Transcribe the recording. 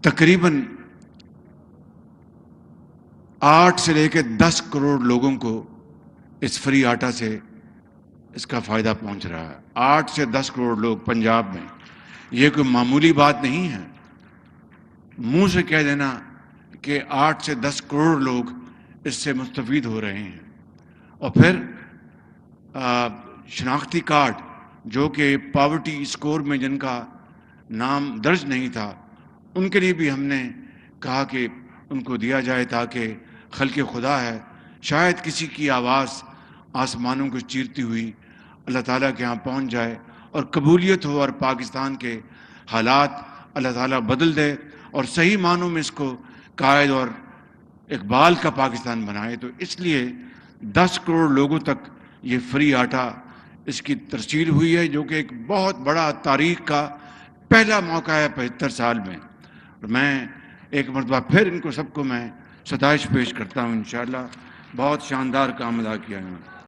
تقریباً 8 سے لے کے 10 کروڑ لوگوں کو اس فری آٹا سے اس کا فائدہ پہنچ رہا ہے. 8 سے 10 کروڑ لوگ پنجاب میں. یہ کوئی معمولی بات نہیں ہے. منہ سے کہہ دینا کہ 8 سے 10 کروڑ لوگ اس سے مستفید ہو رہے ہیں. اور پھر شناختی کارڈ جو کہ پاورٹی اسکور میں جن کا نام درج نہیں تھا، ان کے لیے بھی ہم نے کہا کہ ان کو دیا جائے تاکہ خلق خدا ہے، شاید کسی کی آواز آسمانوں کو چیرتی ہوئی اللہ تعالیٰ کے ہاں پہنچ جائے اور قبولیت ہو، اور پاکستان کے حالات اللہ تعالیٰ بدل دے اور صحیح معنوں میں اس کو قائد اور اقبال کا پاکستان بنائے. تو اس لیے 10 کروڑ لوگوں تک یہ فری آٹا اس کی ترسیل ہوئی ہے، جو کہ ایک بہت بڑا تاریخ کا پہلا موقع ہے 75 سال میں. اور میں ایک مرتبہ پھر ان کو سب کو میں ستائش پیش کرتا ہوں. انشاءاللہ بہت شاندار کام ادا کیا ہے.